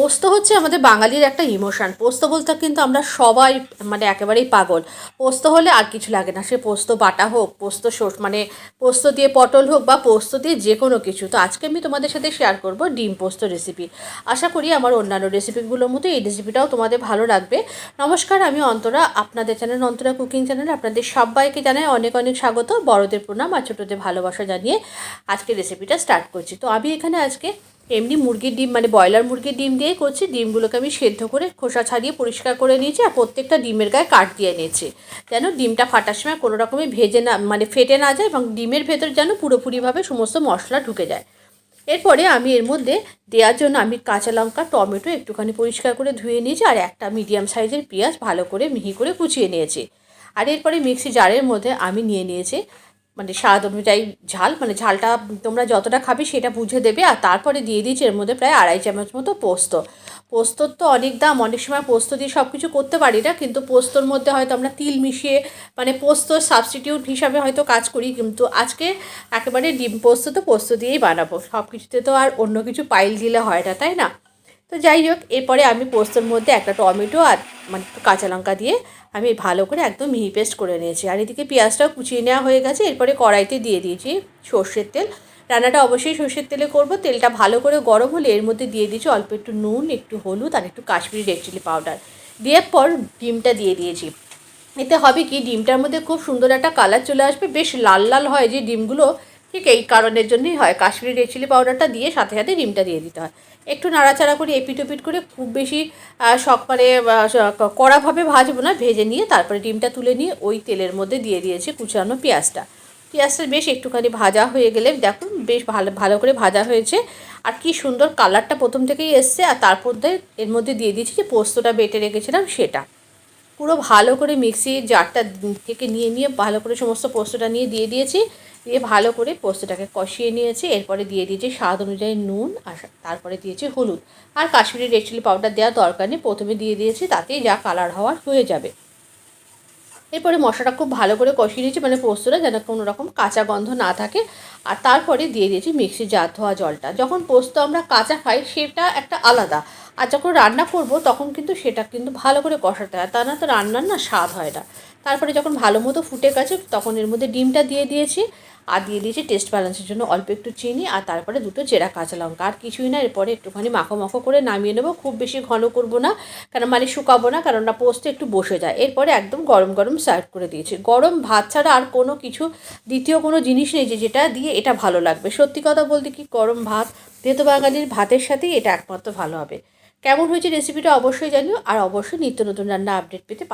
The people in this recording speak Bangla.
পোস্ত হচ্ছে আমাদের বাঙালির একটা ইমোশান। পোস্ত বলতে কিন্তু আমরা সবাই মানে একেবারেই পাগল। পোস্ত হলে আর কিছু লাগে না, সে পোস্ত বাটা হোক, পোস্ত মানে পোস্ত দিয়ে পটল হোক বা পোস্ত দিয়ে যে কোনো কিছু। তো আজকে আমি তোমাদের সাথে শেয়ার করব ডিম পোস্ত রেসিপি। আশা করি আমার অন্যান্য রেসিপিগুলোর মতো এই রেসিপিটাও তোমাদের ভালো লাগবে। নমস্কার, আমি অন্তরা, আপনাদের চ্যানেল অন্তরা কুকিং চ্যানেলে আপনাদের সবাইকে জানাই অনেক অনেক স্বাগত। বড়দের প্রণাম আর ছোটোদের ভালোবাসা জানিয়ে আজকে রেসিপিটা স্টার্ট করছি। তো আমি এখানে আজকে এমনি মুরগির ডিম মানে ব্রয়লার মুরগির ডিম দিয়েই করছি। ডিমগুলোকে আমি সেদ্ধ করে খোসা ছাড়িয়ে পরিষ্কার করে নিয়েছি আর প্রত্যেকটা ডিমের গায়ে কাট দিয়ে নিয়েছি, যেন ডিমটা ফাটার সময় কোনো রকমে ভেজে না মানে ফেটে না যায় এবং ডিমের ভেতর যেন পুরোপুরিভাবে সমস্ত মশলা ঢুকে যায়। এরপরে আমি এর মধ্যে দেওয়ার জন্য আমি কাঁচা লঙ্কা, টমেটো একটুখানি পরিষ্কার করে ধুয়ে নিয়েছি আর একটা মিডিয়াম সাইজের পেঁয়াজ ভালো করে মিহি করে কুচিয়ে নিয়েছি। আর এরপরে মিক্সি জারের মধ্যে আমি নিয়ে নিয়েছি মানে স্বাদ অনুযায়ী ঝাল, মানে ঝালটা তোমরা যতটা খাবে সেটা বুঝে দেবে। আর তারপরে দিয়ে দিয়েছি এর মধ্যে প্রায় 2.5 চামচ মতো পোস্ত। পোস্তর তো অনেক দাম, অনেক সময় পোস্ত দিয়ে সব কিছু করতে পারি না, কিন্তু পোস্তর মধ্যে হয়তো আমরা তিল মিশিয়ে মানে পোস্ত সাবস্টিটিউট হিসাবে হয়তো কাজ করি, কিন্তু আজকে একেবারে ডিম পোস্ত তো পোস্ত দিয়েই বানাবো। সব কিছুতে তো আর অন্য কিছু পাইল দিলে হয় না, তাই না? তো যাই হোক, এরপরে আমি পোস্তর মধ্যে একটা টমেটো আর মানে একটু কাঁচা লঙ্কা দিয়ে আমি ভালো করে একদম মিহি পেস্ট করে নিয়েছি। আর এদিকে পেঁয়াজটাও কুচিয়ে নেওয়া হয়ে গেছে। এরপরে কড়াইতে দিয়ে দিয়েছি সর্ষের তেল। রান্নাটা অবশ্যই সর্ষের তেলে করব। তেলটা ভালো করে গরম হলে এর মধ্যে দিয়ে দিয়েছি অল্প একটু নুন, একটু হলুদ আর একটু কাশ্মীরি রেড চিলি পাউডার। দেওয়ার পর ডিমটা দিয়ে দিয়েছি। এতে হবে কি, ডিমটার মধ্যে খুব সুন্দর একটা কালার চলে আসবে, বেশ লাল লাল হয় যে ডিমগুলো, ঠিক এই কারণের জন্যই হয়। কাশ্মীরি রেড চিলি পাউডারটা দিয়ে সাথে সাথে ডিমটা দিয়ে দিতে হয়। একটু নাড়াচাড়া করে এপিট ওপিট করে খুব বেশি মানে কড়াভাবে ভাজবো না, ভেজে নিয়ে তারপরে ডিমটা তুলে নিয়ে ওই তেলের মধ্যে দিয়ে দিয়েছি কুচানো পেঁয়াজটা। পেঁয়াজটা বেশ একটুখানি ভাজা হয়ে গেলে দেখুন বেশ ভালো ভালো করে ভাজা হয়েছে আর কি সুন্দর কালারটা প্রথম থেকেই এসছে। আর তারপর এর মধ্যে দিয়ে দিয়েছি যে পোস্তটা বেটে রেখেছিলাম সেটা পুরো ভালো করে মিক্সি জারটা থেকে নিয়ে ভালো করে সমস্ত পোস্তটা নিয়ে দিয়ে দিয়েছি। দিয়ে ভালো করে পোস্তটাকে কষিয়ে নিয়েছি। এরপরে দিয়ে দিয়েছি স্বাদ অনুযায়ী নুন আর তারপরে দিয়েছি হলুদ। আর কাশ্মীরি রেড চিলি পাউডার দেওয়ার দরকার নেই, প্রথমে দিয়ে দিয়েছি, তাতেই যা কালার হওয়ার হয়ে যাবে। এরপরে মশলাটা খুব ভালো করে কষিয়ে নিয়েছি, মানে পোস্তটা যেন কোনো রকম কাঁচা গন্ধ না থাকে। আর তারপরে দিয়ে দিয়েছি মিক্সি জার ধোয়া জলটা। যখন পোস্ত আমরা কাঁচা খাই সেটা একটা আলাদা, আর যখন রান্না করব তখন কিন্তু সেটা কিন্তু ভালো করে কষাতে হয়, তা না তো রান্নার না স্বাদ হয় না। তারপরে যখন ভালো মতো ফুটে গেছে তখন এর মধ্যে ডিমটা দিয়ে দিয়েছি আর দিয়ে দিয়েছি টেস্ট ব্যালেন্সের জন্য অল্প একটু চিনি আর তারপরে দুটো চেরা কাঁচা লঙ্কা। আর কিছুই না, এরপরে একটুখানি মাখো মাখো করে নামিয়ে নেবো। খুব বেশি ঘন করব না, কারণ মানে শুকাবো না, কারণ না পোস্ত একটু বসে যায়। এরপরে একদম গরম গরম সার্ভ করে দিয়েছি। গরম ভাত ছাড়া আর কোনো কিছু দ্বিতীয় কোনো জিনিস নেই যে যেটা দিয়ে এটা ভালো লাগবে। সত্যি কথা বলতে কি, গরম ভাত যেহেতু বাঙালির, ভাতের সাথেই এটা একমাত্র ভালো হবে। কেমন হয়েছে রেসিপিটা অবশ্যই জানিও, আর অবশ্যই নিত্য নতুন রান্না আপডেট পেতে